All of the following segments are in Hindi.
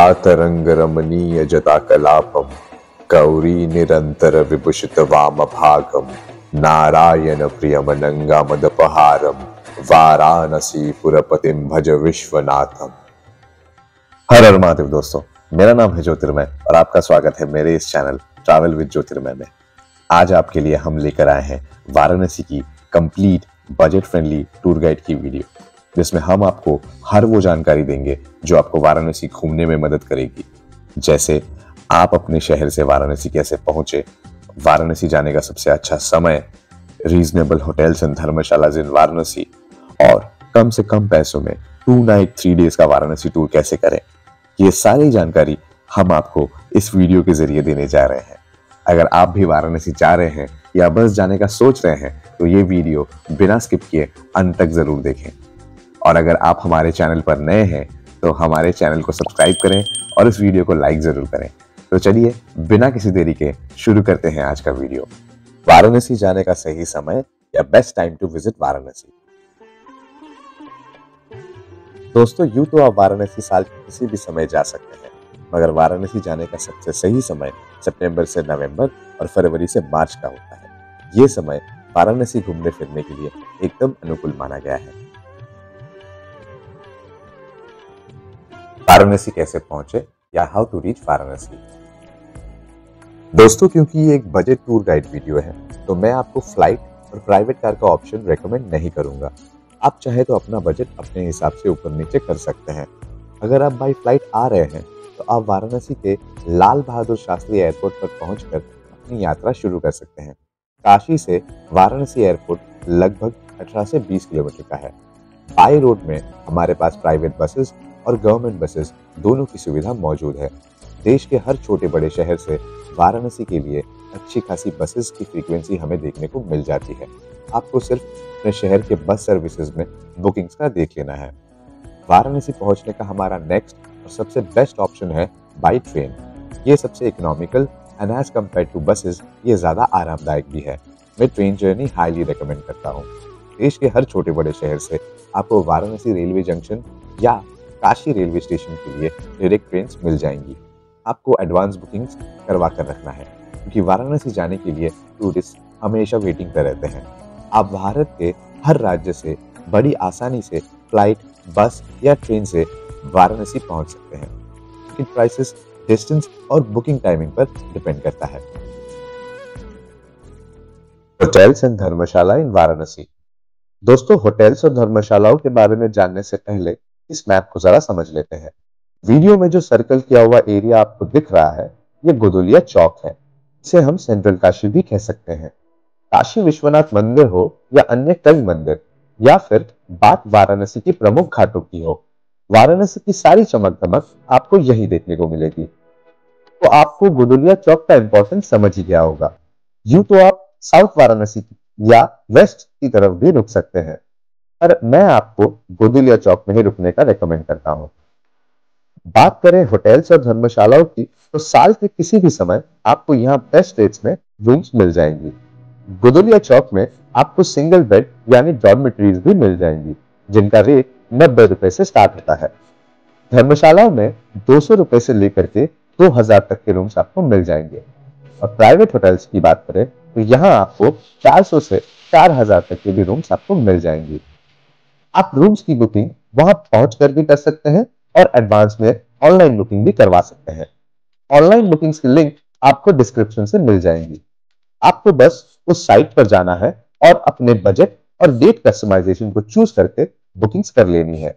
जटातरंग रमणीय जटा कलापम गौरी निरंतर विभूषित वाम भागम नारायण प्रियमनंगा मदपहारम वाराणसी पुरपतिम भज विश्वनाथम। हर हर महादेव दोस्तों, मेरा नाम है ज्योतिर्मय और आपका स्वागत है मेरे इस चैनल ट्रैवल विद ज्योतिर्मय में। आज आपके लिए हम लेकर आए हैं वाराणसी की complete budget friendly tour guide की वीडियो, जिसमें हम आपको हर वो जानकारी देंगे जो आपको वाराणसी घूमने में मदद करेगी। जैसे आप अपने शहर से वाराणसी कैसे पहुंचे, वाराणसी जाने का सबसे अच्छा समय, रीजनेबल होटल्स एंड धर्मशालाज इन वाराणसी और कम से कम पैसों में 2 नाइट 3 डेज का वाराणसी टूर कैसे करें, ये सारी जानकारी हम आपको इस वीडियो के जरिए देने जा रहे हैं। अगर आप भी वाराणसी जा रहे हैं या बस जाने का सोच रहे हैं तो ये वीडियो बिना स्किप किए अंत तक जरूर देखें। और अगर आप हमारे चैनल पर नए हैं तो हमारे चैनल को सब्सक्राइब करें और इस वीडियो को लाइक जरूर करें। तो चलिए बिना किसी देरी के शुरू करते हैं आज का वीडियो। वाराणसी जाने का सही समय या best time to visit Varanasi. दोस्तों, यूं तो आप वाराणसी साल के किसी भी समय जा सकते हैं, मगर वाराणसी जाने का सबसे सही समय सितंबर से नवंबर और फरवरी से मार्च का होता है। ये समय वाराणसी घूमने फिरने के लिए एकदम अनुकूल माना गया है। वाराणसी कैसे पहुंचे या हाउ टू रीच वाराणसी। दोस्तों, क्योंकि ये एक बजट टूर गाइड वीडियो है तो मैं आपको फ्लाइट और प्राइवेट कार का ऑप्शन रेकमेंड नहीं करूंगा। आप चाहे तो अपना बजट अपने हिसाब से ऊपर नीचे कर सकते हैं। अगर आप बाई फ्लाइट आ रहे हैं तो आप वाराणसी के लाल बहादुर शास्त्री एयरपोर्ट पर पहुंचकर अपनी यात्रा शुरू कर सकते हैं। काशी से वाराणसी एयरपोर्ट लगभग 18 से 20 किलोमीटर का है। बाई रोड में हमारे पास प्राइवेट बसेस और गवर्नमेंट बसेस दोनों की सुविधा मौजूद है। देश के हर छोटे बड़े शहर से वाराणसी के लिए अच्छी खासी बसेस की फ्रीक्वेंसी हमें देखने को मिल जाती है। आपको सिर्फ अपने शहर के बस सर्विसेज में बुकिंग्स का देख लेना है। वाराणसी पहुंचने का हमारा नेक्स्ट और सबसे बेस्ट ऑप्शन है बाई ट्रेन। ये सबसे economical and as compare to buses ये ज्यादा आरामदायक भी है। मैं ट्रेन जर्नी हाईली रिकमेंड करता हूँ। देश के हर छोटे बड़े शहर से आपको वाराणसी रेलवे जंक्शन या काशी रेलवे स्टेशन के लिए डायरेक्ट ट्रेन मिल जाएंगी। आपको एडवांस बुकिंग्स करवा कर रखना है, क्योंकि वाराणसी जाने के लिए टूरिस्ट हमेशा वेटिंग पर रहते हैं। आप भारत के हर राज्य से बड़ी आसानी से फ्लाइट, बस या ट्रेन से वाराणसी पहुंच सकते हैं। टिकट प्राइसेस, डिस्टेंस और बुकिंग टाइमिंग पर डिपेंड करता है। होटल्स एंड धर्मशाला इन वाराणसी। दोस्तों, होटल्स और धर्मशालाओं के बारे में जानने से पहले इस मैप को जरा समझ लेते हैं। वीडियो में जो सर्कल किया हुआ एरिया आपको दिख रहा है, ये गोदुलिया चौक है। इसे हम सेंट्रल काशी भी कह सकते हैं। काशी विश्वनाथ मंदिर हो या अन्य कई मंदिर, या फिर बात वाराणसी की प्रमुख घाटों की हो, वाराणसी की सारी चमक दमक आपको यही देखने को मिलेगी। तो आपको गोदुलिया चौक का इंपॉर्टेंस समझ ही गया होगा। यूं तो आप साउथ वाराणसी या वेस्ट की तरफ भी रुक सकते हैं, पर मैं आपको गोदुलिया चौक में ही रुकने का रेकमेंड करता हूं। बात करें होटल्स और धर्मशालाओं की, तो साल के किसी भी समय आपको यहाँ बेस्ट रेट्स में रूम्स मिल जाएंगी। गोदुलिया चौक में आपको सिंगल बेड यानी डॉर्मेटरीज भी मिल जाएंगी, जिनका रेट 90 रुपए से स्टार्ट होता है। धर्मशालाओं में 200 रुपए से लेकर के 2000 तक के रूम्स आपको मिल जाएंगे। और प्राइवेट होटल्स की बात करें तो यहाँ आपको 400 से 4000 तक के भी रूम्स आपको मिल जाएंगी। आप रूम्स की बुकिंग वहां पहुंच कर भी कर सकते हैं और एडवांस में ऑनलाइन बुकिंग भी करवा सकते हैं। ऑनलाइन बुकिंग्स की लिंक आपको डिस्क्रिप्शन से मिल जाएंगी। आपको बस उस साइट पर जाना है और अपने बजट और डेट कस्टमाइजेशन को चूज करके बुकिंग्स कर लेनी है।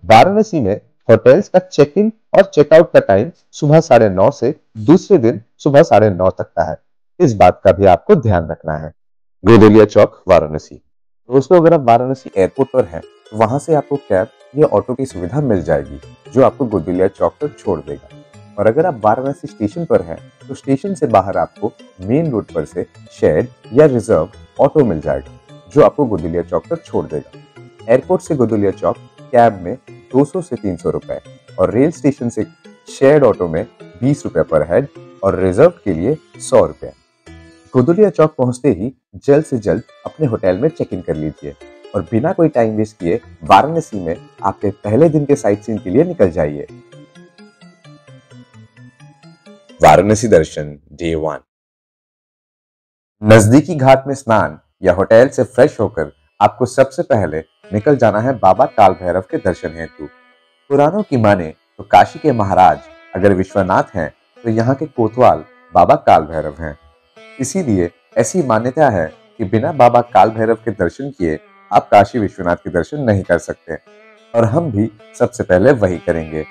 वाराणसी में होटल्स का चेक इन और चेकआउट का टाइम सुबह 9:30 से दूसरे दिन सुबह 9:30 तक का है। इस बात का भी आपको ध्यान रखना है। गोदुलिया चौक वाराणसी। दोस्तों, अगर आप वाराणसी एयरपोर्ट पर हैं तो वहां से आपको कैब या ऑटो की सुविधा मिल जाएगी, जो आपको गोदुलिया चौक तक छोड़ देगा। और अगर आप वाराणसी स्टेशन पर हैं तो स्टेशन से बाहर आपको मेन रोड पर से शेयर्ड या रिजर्व ऑटो मिल जाएगा, जो आपको गोदुलिया चौक तक छोड़ देगा। एयरपोर्ट से गोदुलिया चौक कैब में 200 से 300 रुपए और रेल स्टेशन से शेयर्ड ऑटो में 20 रुपए पर हेड और रिजर्व के लिए 100 रुपए। गोदुलिया चौक पहुंचते ही जल्द से जल्द अपने होटल में चेक इन कर लीजिए और बिना कोई टाइम वेस्ट किए वाराणसी में आपके पहले दिन के साइट सीइंग के लिए निकल जाइए। वाराणसी दर्शन डे 1। नजदीकी घाट में स्नान या होटल से फ्रेश होकर आपको सबसे पहले निकल जाना है बाबा काल भैरव के दर्शन हेतु। पुराणों की माने तो काशी के महाराज अगर विश्वनाथ हैं तो यहाँ के कोतवाल बाबा काल भैरव हैं। इसीलिए ऐसी मान्यता है कि बिना बाबा काल भैरव के दर्शन किए आप काशी विश्वनाथ के दर्शन नहीं कर सकते, और हम भी सबसे पहले वही करेंगे।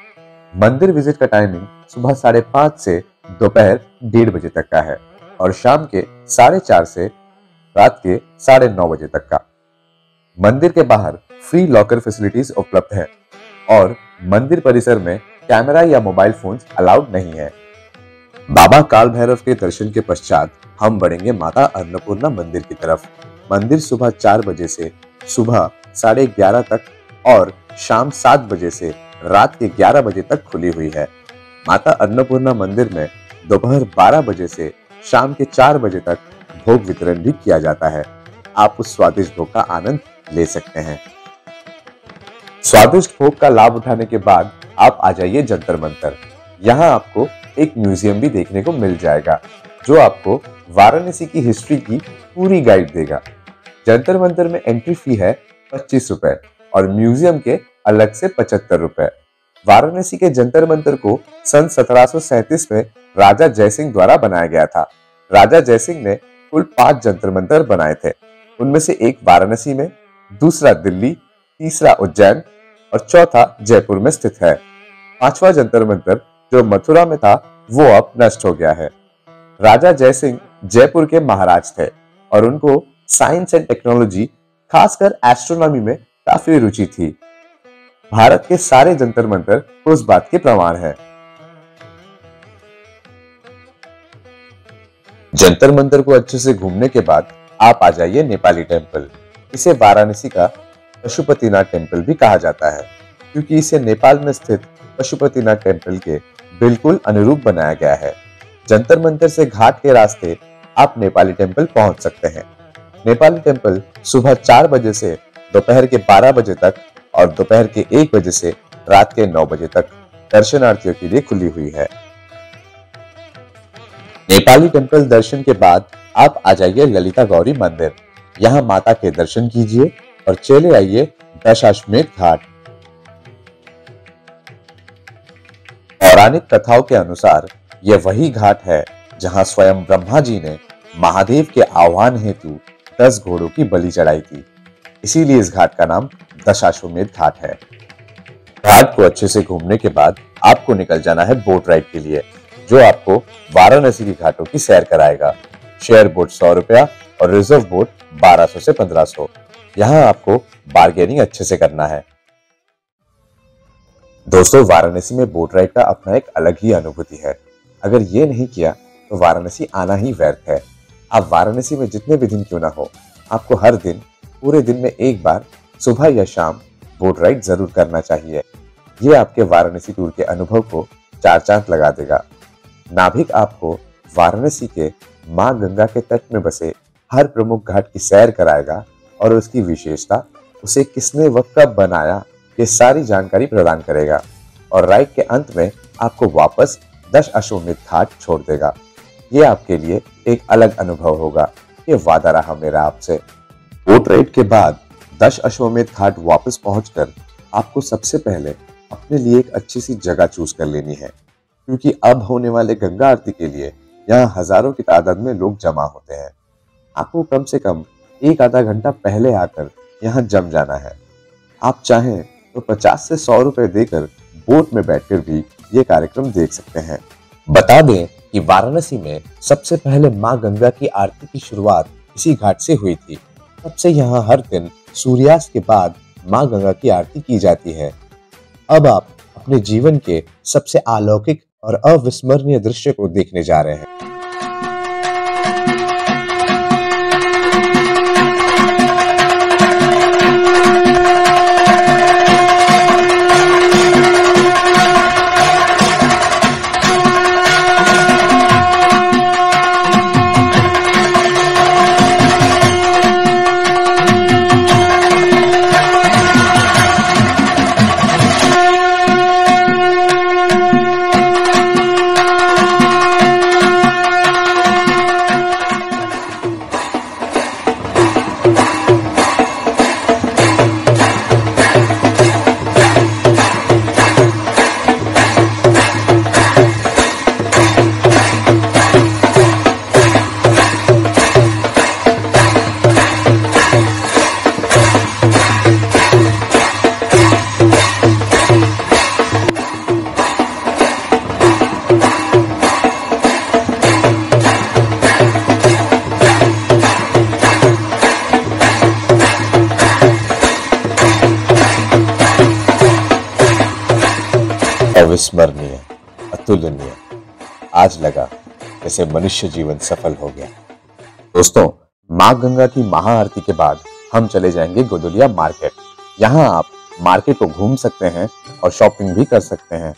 मंदिर विजिट का टाइमिंग सुबह 5:30 से दोपहर 1:30 बजे तक का है और शाम के 4:30 से रात के 9:30 बजे तक का। मंदिर के बाहर फ्री लॉकर फैसिलिटीज उपलब्ध है और मंदिर परिसर में कैमरा या मोबाइल फोन्स अलाउड नहीं है। बाबा काल भैरव के दर्शन के पश्चात हम बढ़ेंगे माता अन्नपूर्णा मंदिर की तरफ। मंदिर सुबह 4 बजे से सुबह 11:30 तक और शाम 7 बजे से रात के 11 बजे तक खुली हुई है। माता अन्नपूर्णा मंदिर में दोपहर 12 बजे से शाम के 4 बजे तक भोग वितरण भी किया जाता है। आप उस स्वादिष्ट भोग का आनंद ले सकते हैं। स्वादिष्ट भोग का लाभ उठाने के बाद आप आ जाइए जंतर मंतर। यहाँ आपको एक म्यूजियम भी देखने को मिल जाएगा जो आपको वाराणसी की हिस्ट्री की पूरी गाइड देगा। जंतर मंतर में एंट्री फी है 25 रुपए और म्यूजियम के अलग से 75 रुपए। वाराणसी के जंतर मंतर को सन 1737 में राजा जयसिंह द्वारा बनाया गया था। राजा जयसिंह ने कुल 5 जंतर मंतर बनाए थे। उनमें से एक वाराणसी में, दूसरा दिल्ली, तीसरा उज्जैन और चौथा जयपुर में स्थित है। 5वां जंतर मंतर जो मथुरा में था वो अब नष्ट हो गया है। राजा जयसिंह जयपुर के महाराज थे और उनको साइंस एंड टेक्नोलॉजी खासकर एस्ट्रोनॉमी में काफी रुचि थी। भारत के सारे जंतर मंतर उस बात के प्रमाण है। जंतर मंतर को अच्छे से घूमने के बाद आप आ जाइए नेपाली टेम्पल। इसे वाराणसी का पशुपतिनाथ टेम्पल भी कहा जाता है क्योंकि इसे नेपाल में स्थित पशुपतिनाथ टेम्पल के बिल्कुल अनुरूप बनाया गया है। जंतर मंतर से घाट के रास्ते आप नेपाली टेम्पल पहुंच सकते हैं। नेपाली टेम्पल सुबह 4 बजे से दोपहर के 12 बजे तक और दोपहर के 1 बजे से रात के 9 बजे तक दर्शनार्थियों के लिए खुली हुई है। नेपाली टेम्पल दर्शन के बाद आप आ जाइए ललिता गौरी मंदिर। यहाँ माता के दर्शन कीजिए और चले आइए दशाश्वमेध घाट। पौराणिक कथाओं के अनुसार यह वही घाट है जहां स्वयं ब्रह्मा जी ने महादेव के आह्वान हेतु 10 घोड़ों की बलि चढ़ाई थी। इसीलिए इस घाट का नाम दशाश्वमेध घाट है। घाट को अच्छे से घूमने के बाद आपको निकल जाना है बोट राइड के लिए जो आपको वाराणसी की घाटों की सैर कराएगा। शेयर बोट 100 रुपया और रिजर्व बोट 1200 से 1500। यहाँ आपको बार्गेनिंग अच्छे से करना है। दोस्तों, वाराणसी में बोट राइड का अपना एक अलग ही अनुभूति है। अगर ये नहीं किया तो वाराणसी आना ही व्यर्थ है। आप वाराणसी में जितने भी दिन क्यों ना हो, आपको हर दिन पूरे दिन में एक बार सुबह या शाम बोट राइड जरूर करना चाहिए। ये आपके वाराणसी टूर के अनुभव को 4 चांद लगा देगा। नाभिक आपको वाराणसी के मां गंगा के तट में बसे हर प्रमुख घाट की सैर कराएगा और उसकी विशेषता, उसे किसने व कब बनाया, ये सारी जानकारी प्रदान करेगा और राइड के अंत में आपको वापस दशाश्वमेध घाट छोड़ देगा। ये आपके लिए एक अलग अनुभव होगा। ये वादा रहा मेरा आपसे। बोट राइड के बाद दशाश्वमेध घाट वापस पहुंचकर आपको सबसे पहले अपने लिए एक अच्छी सी जगह चूज कर लेनी है क्योंकि अब होने वाले गंगा आरती के लिए यहाँ हजारों की तादाद में लोग जमा होते हैं। आपको कम से कम 1 आधा घंटा पहले आकर यहाँ जम जाना है। आप चाहें तो 50 से 100 रुपए देकर बोट में बैठकर भी ये कार्यक्रम देख सकते हैं। बता दें कि वाराणसी में सबसे पहले मां गंगा की आरती की शुरुआत इसी घाट से हुई थी। तब से यहाँ हर दिन सूर्यास्त के बाद मां गंगा की आरती की जाती है। अब आप अपने जीवन के सबसे अलौकिक और अविस्मरणीय दृश्य को देखने जा रहे हैं। अविस्मरणीय, अतुलनीय। आज लगा जैसे मनुष्य जीवन सफल हो गया। दोस्तों, मां गंगा की महाआरती के बाद हम चले जाएंगे गोदुलिया मार्केट। यहाँ आप मार्केट को घूम सकते हैं और शॉपिंग भी कर सकते हैं।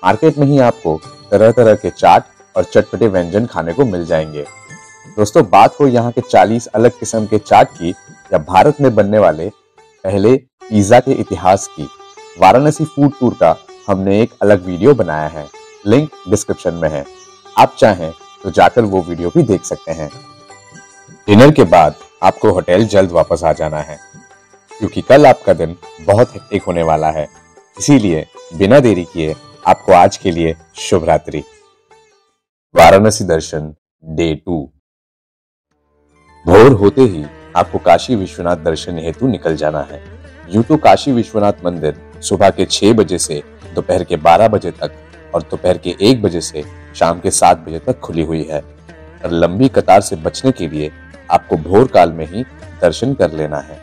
मार्केट में ही आपको तरह तरह के चाट और चटपटे व्यंजन खाने को मिल जाएंगे। दोस्तों, बात हो यहाँ के 40 अलग किस्म के चाट की या भारत में बनने वाले पहले पिज्जा के इतिहास की, वाराणसी फूड टूर का हमने एक अलग वीडियो बनाया है। लिंक डिस्क्रिप्शन में है, आप चाहें तो जाकर वो वीडियो भी देख सकते हैं। डिनर के बाद आपको होटल जल्द वापस आ जाना है, क्योंकि कल आपका दिन बहुत हेक्टिक होने वाला है। इसीलिए बिना देरी किए आपको आज के लिए शुभ रात्रि। वाराणसी दर्शन डे 2। भोर होते ही आपको काशी विश्वनाथ दर्शन हेतु निकल जाना है। यूं तो काशी विश्वनाथ मंदिर सुबह के 6 बजे से दोपहर के 12 बजे तक और दोपहर के 1 बजे से शाम के 7 बजे तक खुली हुई है, और लंबी कतार से बचने के लिए आपको भोर काल में ही दर्शन कर लेना है।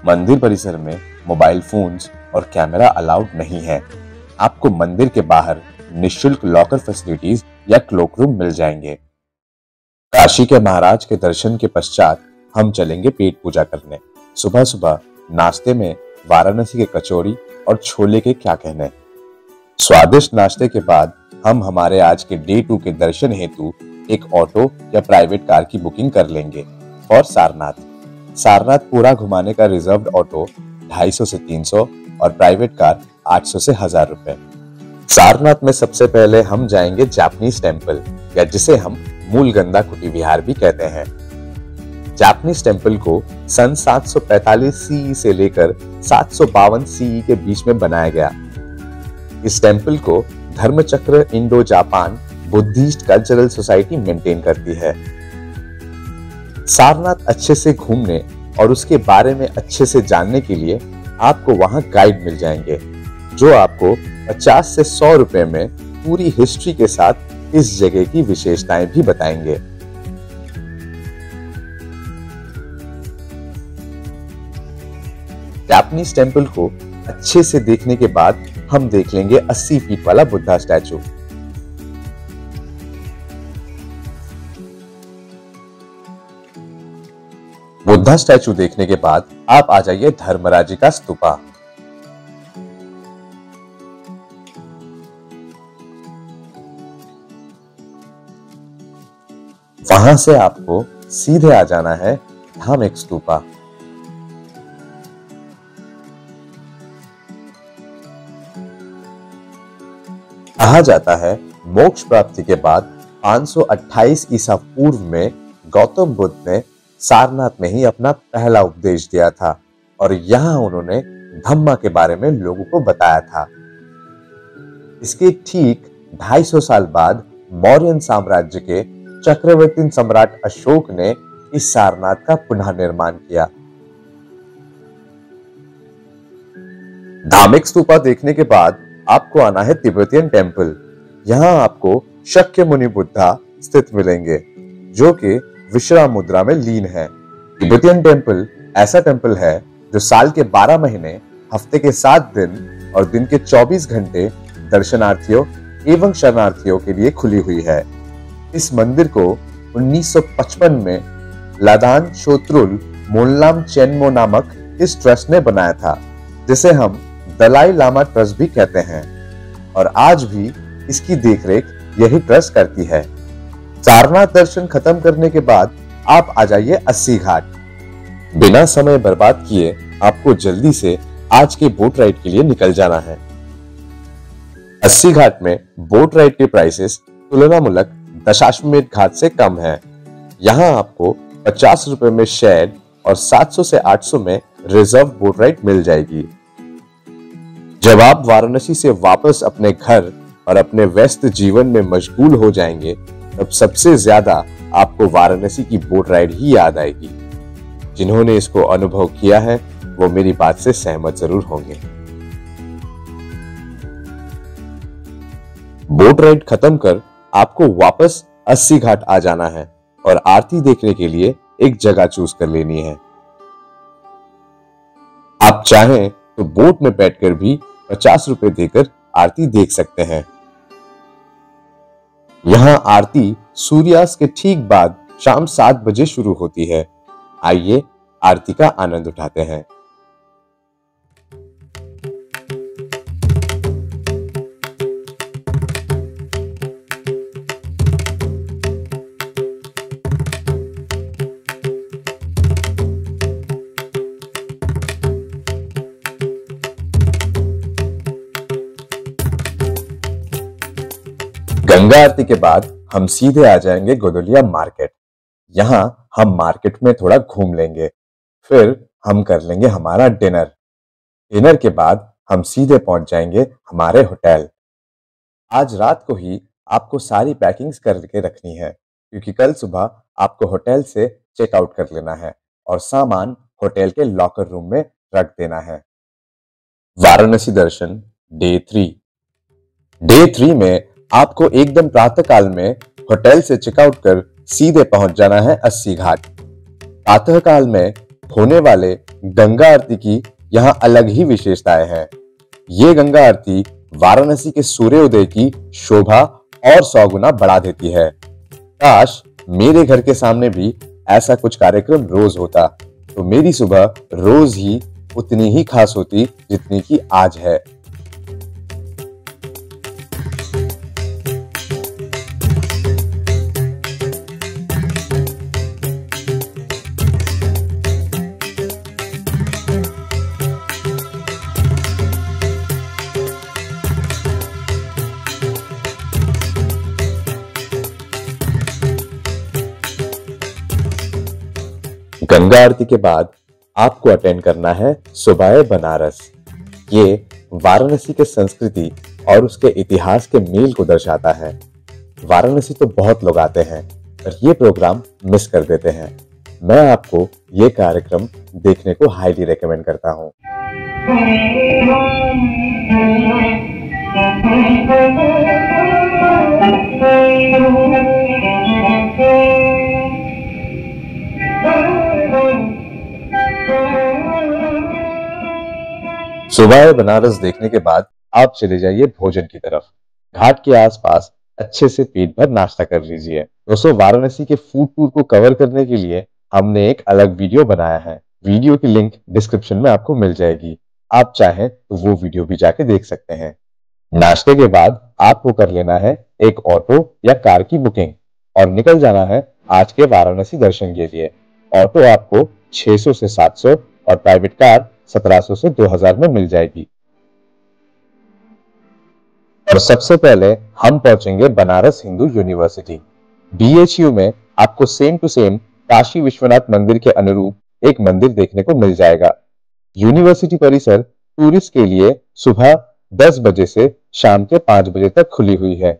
मंदिर परिसर में मोबाइल फोन्स और कैमरा अलाउड नहीं है। आपको मंदिर के बाहर निःशुल्क लॉकर फैसिलिटीज या क्लोक रूम मिल जाएंगे। काशी के महाराज के दर्शन के पश्चात हम चलेंगे पेट पूजा करने। सुबह सुबह नाश्ते में वाराणसी के कचौड़ी और छोले के क्या कहने। स्वादिष्ट नाश्ते के बाद हम हमारे आज के डे 2 के दर्शन हेतु एक ऑटो या प्राइवेट कार की बुकिंग कर लेंगे और सारनाथ पूरा घुमाने का रिजर्व्ड ऑटो 250 से 300 और प्राइवेट कार 800 से 1000 रुपए। सारनाथ में सबसे पहले हम जाएंगे जापानीज टेम्पल, या जिसे हम मूलगंधा कुटी विहार भी कहते हैं। जापानीज टेम्पल को सन 745 सीई से लेकर 752 सीई के बीच में बनाया गया। इस टेम्पल को Dharmachakra Indo Japan Buddhist cultural society maintain करती है। सारनाथ अच्छे से घूमने और उसके बारे में अच्छे से जानने के लिए आपको वहां गाइड मिल जाएंगे, जो आपको 50 से 100 रुपए में पूरी हिस्ट्री के साथ इस जगह की विशेषताएं भी बताएंगे। जापानीज टेम्पल को अच्छे से देखने के बाद हम देख लेंगे 80 फीट वाला बुद्धा स्टैचू। बुद्धा स्टैचू देखने के बाद आप आ जाइए धर्मराजी का स्तूपा। वहां से आपको सीधे आ जाना है धामिक स्तूपा। कहा जाता है मोक्ष प्राप्ति के बाद 528 ईसा पूर्व में गौतम बुद्ध ने सारनाथ में ही अपना पहला उपदेश दिया था, और यहां उन्होंने धम्मा के बारे में लोगों को बताया था। इसके ठीक 250 साल बाद मौर्य साम्राज्य के चक्रवर्ती सम्राट अशोक ने इस सारनाथ का पुनः निर्माण किया। धामिक स्तूपा देखने के बाद आपको आना है तिब्बतियन टेम्पल। यहाँ आपको शक्य मुनि बुद्धा स्थित मिलेंगे, जो कि विश्राम मुद्रा में लीन है। तिब्बतियन टेम्पल ऐसा टेम्पल है जो साल के 12 महीने, हफ्ते के 7 दिन और दिन के 24 घंटे दर्शनार्थियों एवं शरणार्थियों के लिए खुली हुई है। इस मंदिर को 1955 में लादान शोत्रुल मोनलाम चेनमो नामक इस ट्रस्ट ने बनाया था, जिसे हम दलाई लामा ट्रस्ट भी कहते हैं, और आज भी इसकी देखरेख यही ट्रस्ट करती है। सारनाथ दर्शन खत्म करने के बाद आप आ जाइए 80 घाट। बिना समय बर्बाद किए आपको जल्दी से आज के बोट राइड के लिए निकल जाना है। 80 घाट में बोट राइड के प्राइसेस तुलनामूलक दशाश्वमेध घाट से कम है। यहाँ आपको 50 रुपए में शेयर्ड और 700 से 800 में रिजर्व बोट राइड मिल जाएगी। जब आप वाराणसी से वापस अपने घर और अपने व्यस्त जीवन में मशगूल हो जाएंगे, तब सबसे ज्यादा आपको वाराणसी की बोट राइड ही याद आएगी। जिन्होंने इसको अनुभव किया है वो मेरी बात से सहमत जरूर होंगे। बोट राइड खत्म कर आपको वापस 80 घाट आ जाना है और आरती देखने के लिए एक जगह चूज कर लेनी है। आप चाहें तो बोट में बैठकर भी 50 रुपए देकर आरती देख सकते हैं। यहाँ आरती सूर्यास्त के ठीक बाद शाम 7 बजे शुरू होती है। आइए आरती का आनंद उठाते हैं। गंगा आरती के बाद हम सीधे आ जाएंगे गोदलिया मार्केट। यहाँ हम मार्केट में थोड़ा घूम लेंगे, फिर हम कर लेंगे हमारा डिनर। डिनर के बाद हम सीधे पहुंच जाएंगे हमारे होटल। आज रात को ही आपको सारी पैकिंग्स करके रखनी है, क्योंकि कल सुबह आपको होटल से चेकआउट कर लेना है और सामान होटल के लॉकर रूम में रख देना है। वाराणसी दर्शन डे 3। डे 3 में आपको एकदम प्रातः काल में होटल से चेकआउट कर सीधे पहुंच जाना है अस्सी घाट। प्रातः काल में होने वाले गंगा आरती की यहाँ अलग ही विशेषताएं हैं। ये गंगा आरती वाराणसी के सूर्योदय की शोभा और 100 गुना बढ़ा देती है। काश मेरे घर के सामने भी ऐसा कुछ कार्यक्रम रोज होता, तो मेरी सुबह रोज ही उतनी ही खास होती जितनी की आज है। गंगा आरती के बाद आपको अटेंड करना है सुबह बनारस। ये वाराणसी के संस्कृति और उसके इतिहास के मेल को दर्शाता है। वाराणसी तो बहुत लोग आते हैं, पर ये प्रोग्राम मिस कर देते हैं। मैं आपको ये कार्यक्रम देखने को हाईली रेकमेंड करता हूँ। सुबह बनारस देखने के बाद आप चले जाइए भोजन की तरफ। घाट के आसपास अच्छे से पेट भर नाश्ता कर लीजिए। दोस्तों, वाराणसी के फूड टूर को कवर करने के लिए हमने एक अलग वीडियो बनाया है। वीडियो की लिंक डिस्क्रिप्शन में आपको मिल जाएगी। आप चाहें तो वो वीडियो भी जाके देख सकते हैं। नाश्ते के बाद आपको कर लेना है एक ऑटो या कार की बुकिंग और निकल जाना है आज के वाराणसी दर्शन के लिए। ऑटो आपको 600 से 700 और प्राइवेट कार 1700 से 2000 में मिल जाएगी। और सबसे पहले हम पहुंचेंगे बनारस हिंदू यूनिवर्सिटी। BHU में आपको same to same Kashi Vishwanath मंदिर के अनुरूप एक मंदिर देखने को मिल जाएगा। यूनिवर्सिटी परिसर टूरिस्ट के लिए सुबह 10 बजे से शाम के 5 बजे तक खुली हुई है।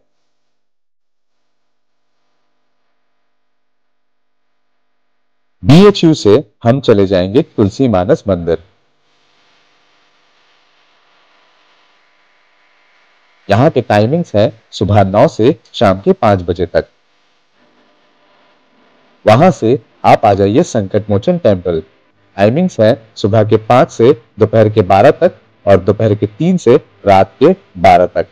BHU से हम चले जाएंगे तुलसी मानस मंदिर। यहाँ के टाइमिंग्स है सुबह 9 से शाम के 5 बजे तक। वहां से आप आ जाइए संकट मोचन टेम्पल। टाइमिंग्स है सुबह के 5 से दोपहर के 12 तक और दोपहर के 3 से रात के 12 तक।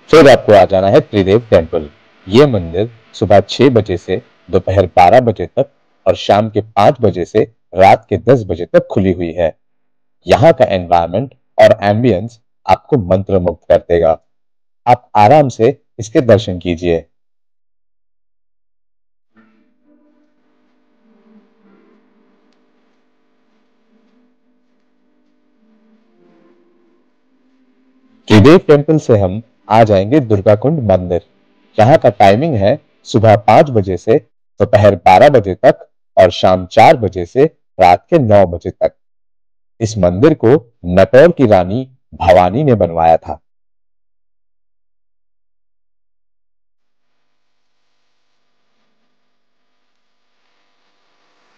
फिर आपको आ जाना है त्रिदेव टेम्पल। ये मंदिर सुबह 6 बजे से दोपहर 12 बजे तक और शाम के 5 बजे से रात के 10 बजे तक खुली हुई है। यहाँ का एनवायरनमेंट और एम्बियंस आपको मंत्रमुग्ध कर देगा। आप आराम से इसके दर्शन कीजिए। त्रिदेव टेम्पल से हम आ जाएंगे दुर्गा कुंड मंदिर। यहाँ का टाइमिंग है सुबह 5 बजे से दोपहर 12 बजे तक और शाम 4 बजे से रात के 9 बजे तक। इस मंदिर को नटौर की रानी भवानी ने बनवाया था।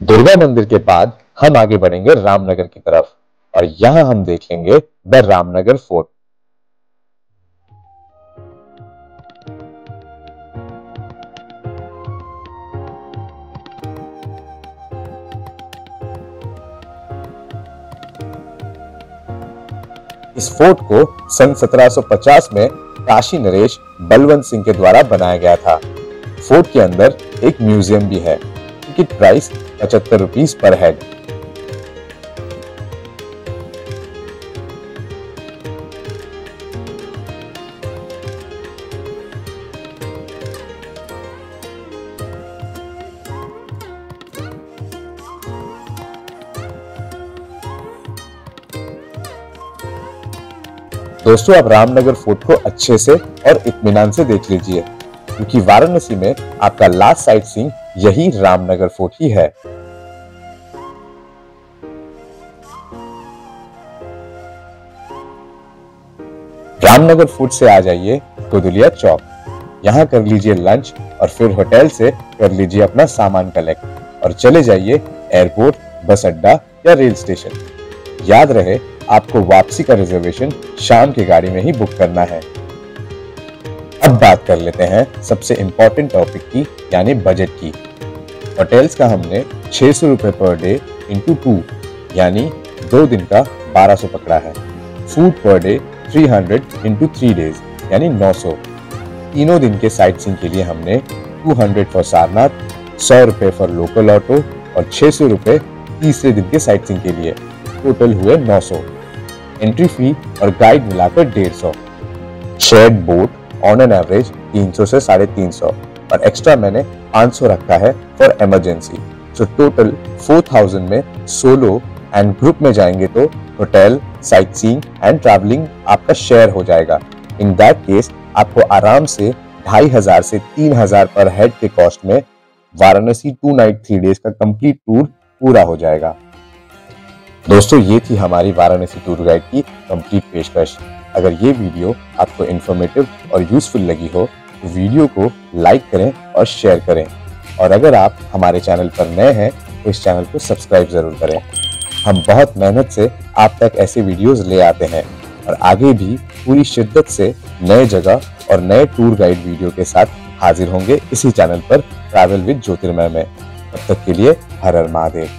दुर्गा मंदिर के बाद हम आगे बढ़ेंगे रामनगर की तरफ और यहां हम देख लेंगे द रामनगर फोर्ट। इस फोर्ट को सन 1750 में काशी नरेश बलवंत सिंह के द्वारा बनाया गया था। फोर्ट के अंदर एक म्यूजियम भी है। टिकट प्राइस 75 रुपीस पर हेड। दोस्तों, आप रामनगर फोर्ट को अच्छे से और इत्मीनान से देख लीजिए, क्योंकि वाराणसी में आपका लास्ट साइट सीइंग यही रामनगर फोर्ट ही है। रामनगर फोर्ट से आ जाइए गोदुलिया चौक, यहाँ कर लीजिए लंच और फिर होटल से कर लीजिए अपना सामान कलेक्ट और चले जाइए एयरपोर्ट, बस अड्डा या रेल स्टेशन। याद रहे, आपको वापसी का रिजर्वेशन शाम की गाड़ी में ही बुक करना है। अब बात कर लेते हैं सबसे इंपॉर्टेंट टॉपिक की, यानी बजट की। होटल्स का हमने 600 रुपए पर डे इंटू 2 यानी 2 दिन का 1200 पकड़ा है। Food per day 300 into 3 days यानी 900। तीनों दिन के साइट सीइंग के लिए हमने 200 फॉर सारनाथ, 100 रुपए फॉर लोकल ऑटो और 600 रुपए तीसरे दिन के साइट सीइंग के लिए, टोटल हुए 900। एंट्री फी और गाइड मिलाकर 150। Shared boat on an average 300 से 350 और एक्स्ट्रा मैंने 500 रखा है फॉर इमरजेंसी। सो टोटल 4000 में सोलो एंड ग्रुप में जाएंगे तो hotel, sight seeing and travelling आपका शेयर हो जाएगा। इन दैट केस आपको आराम से 2500 से 3000 पर हेड के कॉस्ट में वाराणसी 2 नाइट 3 डेज का कंप्लीट टूर पूरा हो जाएगा। दोस्तों, ये थी हमारी वाराणसी टूर गाइड की कंप्लीट पेशकश। अगर ये वीडियो आपको इन्फॉर्मेटिव और यूजफुल लगी हो तो वीडियो को लाइक करें और शेयर करें। और अगर आप हमारे चैनल पर नए हैं तो इस चैनल को सब्सक्राइब जरूर करें। हम बहुत मेहनत से आप तक ऐसे वीडियोस ले आते हैं और आगे भी पूरी शिद्दत से नए जगह और नए टूर गाइड वीडियो के साथ हाजिर होंगे इसी चैनल पर ट्रैवल विद ज्योतिर्मय में। तब तक के लिए हर हर महादेव।